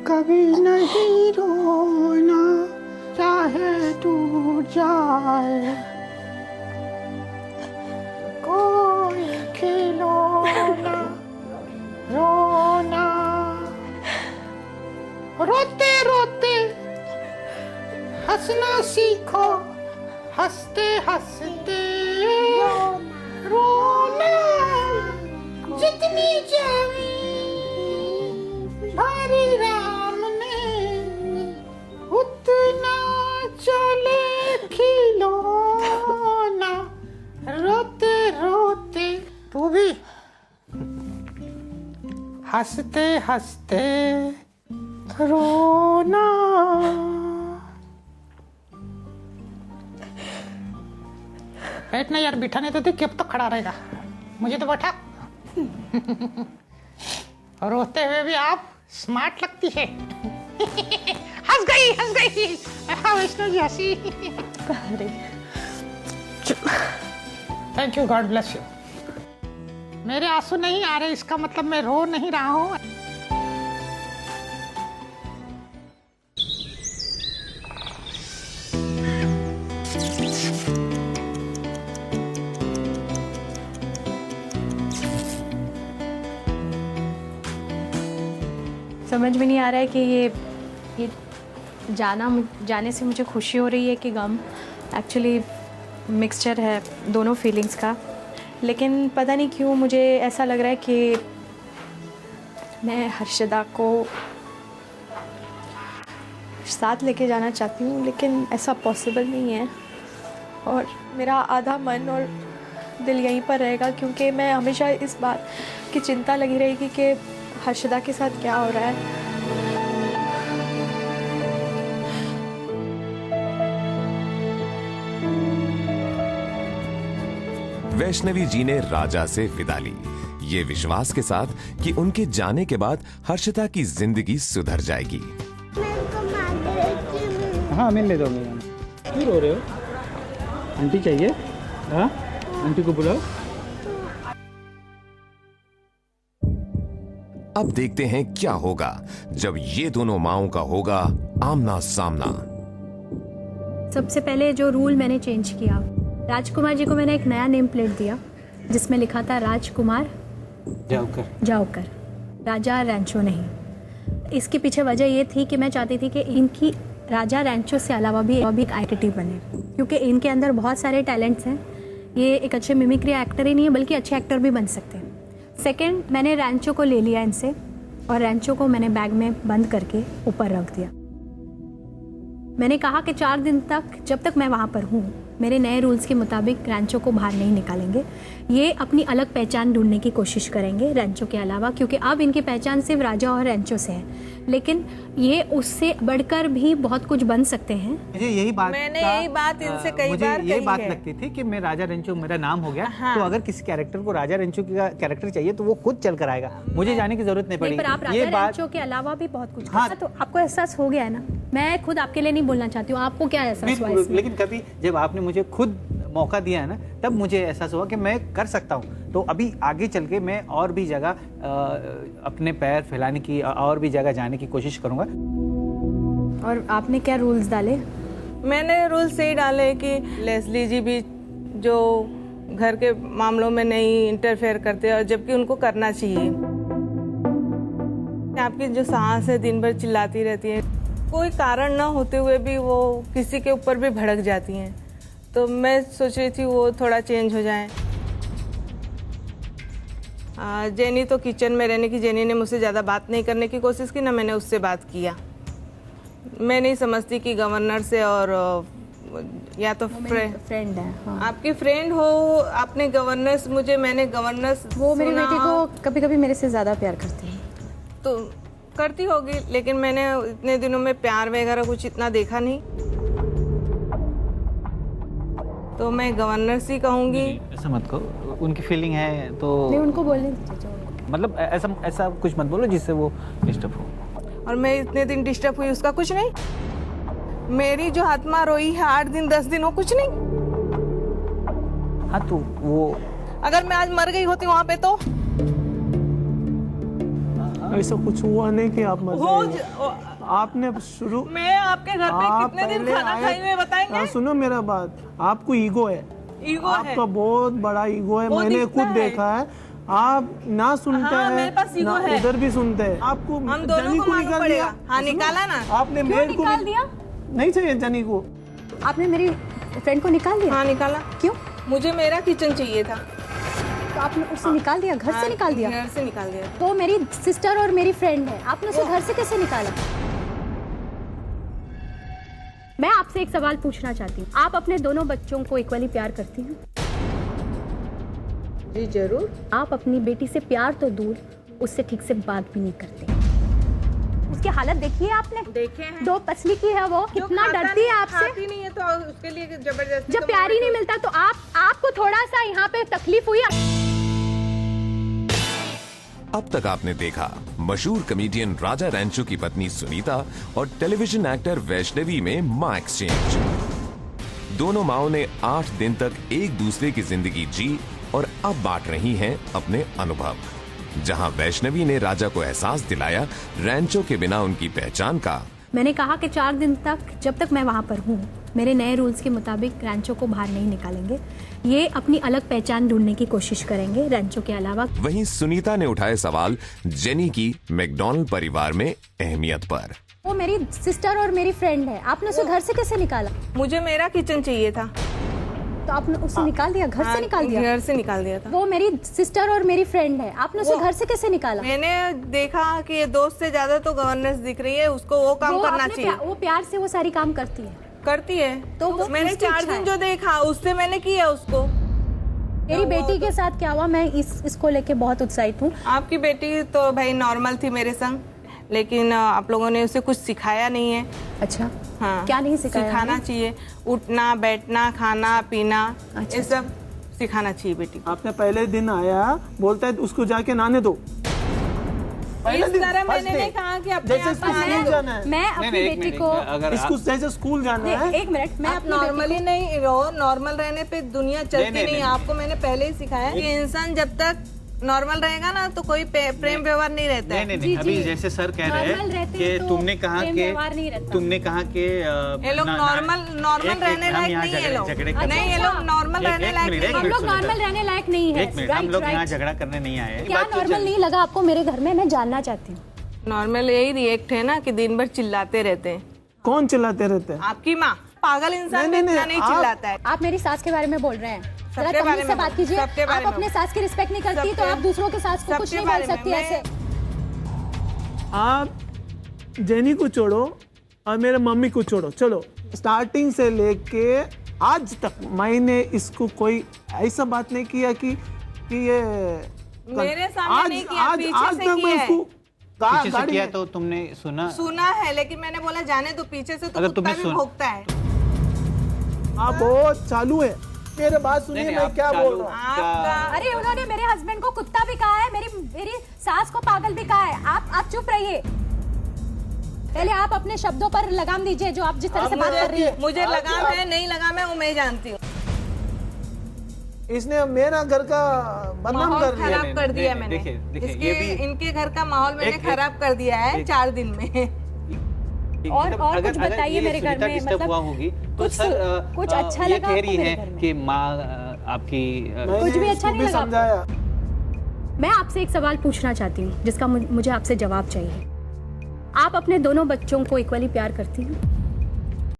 कभी नहीं रोना चाहे टूट जाए कोई खिलौना रोना रोते रोते हंसना सीखो हंसते हंसते रोना जितनी जमी भरी राम ने उतना चले खिलौना रोते रोते तू भी हंसते हंसते रोना। बैठना यार, बिठाने तो देख कब तक खड़ा रहेगा, मुझे तो बैठा। और रोते हुए भी आप स्मार्ट लगती है। हंस गई हाँ वैष्णव जी हंसी। Thank you, God bless you. मेरे आंसू नहीं आ रहे इसका मतलब मैं रो नहीं रहा हूँ। समझ में नहीं आ रहा है कि ये जाने से मुझे खुशी हो रही है कि गम। एक्चुअली मिक्सचर है दोनों फीलिंग्स का, लेकिन पता नहीं क्यों मुझे ऐसा लग रहा है कि मैं हर्षदा को साथ लेके जाना चाहती हूँ, लेकिन ऐसा पॉसिबल नहीं है। और मेरा आधा मन और दिल यहीं पर रहेगा, क्योंकि मैं हमेशा इस बात की चिंता लगी रहेगी कि हर्षदा के साथ क्या हो रहा है। वैष्णवी जी ने राजा से विदा ली, ये विश्वास के साथ कि उनके जाने के बाद हर्षदा की जिंदगी सुधर जाएगी। हाँ मिलने दो मेरा। क्यों रो रहे हो? आंटी चाहिए? हाँ आंटी को बुलाओ। अब देखते हैं क्या होगा जब ये दोनों माओं का होगा आमना सामना। सबसे पहले जो रूल मैंने चेंज किया, राजकुमार जी को मैंने एक नया नेम प्लेट दिया जिसमें लिखा था राजकुमार जाओकर, राजा रैंचो नहीं। इसके पीछे वजह ये थी कि मैं चाहती थी कि इनकी राजा रैंचो से अलावा भी एक आइडेंटिटी बने, क्योंकि इनके अंदर बहुत सारे टैलेंट्स हैं। ये एक अच्छे मिमिक्री एक्टर ही नहीं है बल्कि अच्छे एक्टर भी बन सकते हैं। सेकंड, मैंने रैंचो को ले लिया इनसे और रैंचो को मैंने बैग में बंद करके ऊपर रख दिया। मैंने कहा कि 4 दिन तक, जब तक मैं वहाँ पर हूँ, मेरे नए रूल्स के मुताबिक रैंचो को बाहर नहीं निकालेंगे। ये अपनी अलग पहचान ढूंढने की कोशिश करेंगे रैंचो के अलावा, क्योंकि अब इनकी पहचान सिर्फ राजा और रैंचो से है, लेकिन ये उससे बढ़कर भी बहुत कुछ बन सकते हैं। मुझे यही बात इनसे कई बार ये बात लगती थी कि मैं राजा रेंचो, मेरा नाम हो गया। हाँ। तो अगर किसी कैरेक्टर को राजा रेंचो का कैरेक्टर चाहिए तो वो खुद चल कर आएगा, मुझे जाने की जरूरत नहीं पड़ेगी। पर आप राजा रेंचो के अलावा भी बहुत कुछ। हाँ। तो आपको एहसास हो गया है ना? मैं खुद आपके लिए नहीं बोलना चाहती हूँ, आपको क्या एहसास हुआ इसमें? लेकिन कभी जब आपने मुझे खुद मौका दिया है ना, तब मुझे एहसास हुआ कि मैं कर सकता हूँ। तो अभी आगे चल के मैं और भी जगह अपने पैर फैलाने की, और भी जगह जाने की कोशिश करूँगा। और आपने क्या रूल्स डाले? मैंने रूल्स यही डाले कि लेस्ली जी भी जो घर के मामलों में नहीं इंटरफेयर करते, और जबकि उनको करना चाहिए। आपकी जो सास है दिन भर चिल्लाती रहती है, कोई कारण ना होते हुए भी वो किसी के ऊपर भी भड़क जाती हैं। तो मैं सोच रही थी वो थोड़ा चेंज हो जाए। जेनी तो किचन में रहने की, जेनी ने मुझसे ज़्यादा बात नहीं करने की कोशिश की, ना मैंने उससे बात किया। मैं नहीं समझती कि गवर्नर से, और या तो फ्रेंड है। हाँ। आपकी फ्रेंड हो, आपने गवर्नेंस, मैंने गवर्नेंस, वो मेरी बेटी को कभी कभी मेरे से ज़्यादा प्यार करती है। तो करती होगी, लेकिन मैंने इतने दिनों में प्यार वगैरह कुछ इतना देखा नहीं। तो मैं गवर्नर से कहूँगी। ऐसा मत कहो, उनकी फीलिंग है तो नहीं, उनको बोलने दीजिए। मतलब ऐसा कुछ मत बोलो जिससे वो डिस्टर्ब हो। और मैं इतने दिन डिस्टर्ब हुई उसका कुछ नहीं। मेरी जो आत्मा रोई है 8 दिन 10 दिन, वो कुछ नहीं। हाँ तो वो, अगर मैं आज मर गई होती वहां पे तो ऐसा कुछ हुआ नहीं कि आप मर हो जाएंगे। आपने शुरू मैं आपके घर पे आप कितने दिन पहले खाना आए- खाई हुए बताएंगे? हाँ, सुनो मेरा बात, आपको ईगो है, ईगो है। आपका बहुत बड़ा ईगो है, वो मैंने दिखता खुद है। देखा है। आप ना सुनते हाँ, हैं मेरे पास ईगो ना है। उधर भी सुनते हैं। आपको हम दोनों जनी को मालूम निकाल पड़ेगा। दिया। हाँ, सुनो, निकाला ना। आपने क्यों मेरे को निकाल दिया? नहीं चाहिए जनी को। आपने मेरी फ्रेंड को निकाल दिया? हाँ, निकाला। क्यों? मुझे मेरा किचन चाहिए था। तो आपने उससे निकाल दिया, घर से निकाल दिया? घर से निकाल दिया। वो मेरी सिस्टर और मेरी फ्रेंड है, आपने उसे घर से कैसे निकाला? मैं आपसे एक सवाल पूछना चाहती हूँ, आप अपने दोनों बच्चों को इक्वली प्यार करती हैं? जी जरूर। आप अपनी बेटी से प्यार तो दूर, उससे ठीक से बात भी नहीं करते। उसकी हालत देखी है आपने? देखे हैं। 2 पसली की है वो, कितना डरती है आपसे। खाती नहीं है तो उसके लिए जबरदस्ती। जब प्यार ही नहीं मिलता तो आपको थोड़ा सा यहाँ पे तकलीफ हुई? अब तक आपने देखा मशहूर कमेडियन राजा रैंचो की पत्नी सुनीता और टेलीविजन एक्टर वैष्णवी में माँ एक्सचेंज। दोनों माओं ने 8 दिन तक एक दूसरे की जिंदगी जी और अब बांट रही हैं अपने अनुभव। जहां वैष्णवी ने राजा को एहसास दिलाया रैंचो के बिना उनकी पहचान का। मैंने कहा कि 4 दिन तक, जब तक मैं वहाँ पर हूँ, मेरे नए रूल्स के मुताबिक रैंचो को बाहर नहीं निकालेंगे। ये अपनी अलग पहचान ढूंढने की कोशिश करेंगे रैंचो के अलावा। वहीं सुनीता ने उठाए सवाल जेनी की मैकडॉनल्ड परिवार में अहमियत पर। वो मेरी सिस्टर और मेरी फ्रेंड है, आपने उसे घर से कैसे निकाला? मुझे मेरा किचन चाहिए था। तो आपने उसे निकाल दिया, घर से निकाल दिया? घर से निकाल दिया था। वो मेरी सिस्टर और मेरी फ्रेंड है, आपने उसे घर से कैसे निकाला? मैंने देखा कि ये दोस्त से ज्यादा तो गवर्नेंस दिख रही है, उसको वो काम करना चाहिए। वो प्यार से वो सारी काम करती है। करती है तो वो मैंने उसकी 4 इच्छा दिन है। जो देखा उससे मैंने किया उसको। मेरी बेटी के साथ क्या हुआ, मैं इसको लेके बहुत उत्साहित हूँ। आपकी बेटी तो भाई नॉर्मल थी मेरे संग, लेकिन आप लोगों ने उसे कुछ सिखाया नहीं है। अच्छा, हाँ, क्या नहीं सिखाया? सिखाना चाहिए, उठना बैठना खाना पीना, अच्छा, ये सब सिखाना चाहिए बेटी को। आपने पहले दिन आया, बोलता है उसको जाके नहाने दो। इस तरह मैंने नहीं कहा कि अपने जैसे आप स्कूल नहाने दो। जाना है, मैं अपनी बेटी को इसको जैसे स्कूल जाना है। एक मिनट, मैं आप अपनी बेटी नॉर्मली नहीं रहो, नॉर्मल रहने पे दुनिया चलती नहीं है। आपको मैंने पहले ही सिखाया कि इंसान जब तक नॉर्मल रहेगा ना तो कोई प्रेम व्यवहार नहीं रहता है। नहीं, अभी जैसे सर कह रहे हैं कि तुमने कहा कि ये लोग नॉर्मल रहने लायक नहीं है। लोग नहीं, ये लोग नॉर्मल रहने लायक नहीं। हम लोग नॉर्मल रहने लायक नहीं है। एक मिनट, हम लोग यहाँ झगड़ा करने नहीं आए हैं। क्या नॉर्मल नहीं लगा आपको मेरे घर में? मैं जानना चाहती हूँ। नॉर्मल यही रिएक्ट है ना कि दिन भर चिल्लाते रहते हैं। कौन चिल्लाते रहते हैं? आपकी माँ। पागल इंसान इतना नहीं चिल्लाता है। आप मेरी सास के बारे में बोल रहे हैं, जरा सबके बारे तमीज से में बात कीजिए। सबके बारे आप में अपने सास की रिस्पेक्ट नहीं करती तो आप दूसरों के सास को कुछ सबके नहीं बोल बारे में सकती मैं- ऐसे। आप जेनी को छोड़ो और मेरे मम्मी को छोड़ो, चलो स्टार्टिंग से लेके आज तक मैंने इसको कोई ऐसा बात नहीं किया कि ये मेरे सामने नहीं किया, आज पीछे से तक मैं किया है। इसको पीछे से गाड़ी किया में- तो तुमने सुना है, लेकिन मैंने बोला जाने दो, पीछे से तो अगर कुत्ता तुमने भी सुन- भौंकता है। आप बहुत चालू है। मेरे बात सुनिए, नहीं, मैं आप क्या चालू- बोल रहा हूँ। आपका अरे उन्होंने मेरे हस्बैंड को कुत्ता भी कहा है, मेरी सास को पागल भी कहा है। आप चुप रहिए। पहले आप अपने शब्दों पर लगाम दीजिए, जो आप जिस तरह से बात कर रही है। मुझे लगाम है नहीं लगाम है वो मैं जानती हूँ। इसने मेरा घर का बदनाम माहौल कर दिया। खराब कर दिया मैंने। देखिए, इसके ये भी- इनके घर का माहौल मैंने एक- खराब कर दिया है 4 दिन में। और अगर- कुछ अगर बताइए ये मेरे घर सुनीता में, डिस्टर्ब मतलब हुआ होगी तो कुछ सर कुछ अच्छा ये लगा कह आपको रही मेरे है घर में? कि माँ आपकी मैंने कुछ भी अच्छा इसको नहीं भी लगा आपको? समझाया। मैं आपसे एक सवाल पूछना चाहती हूँ जिसका मुझे आपसे जवाब चाहिए। आप अपने दोनों बच्चों को इक्वली प्यार करती हैं?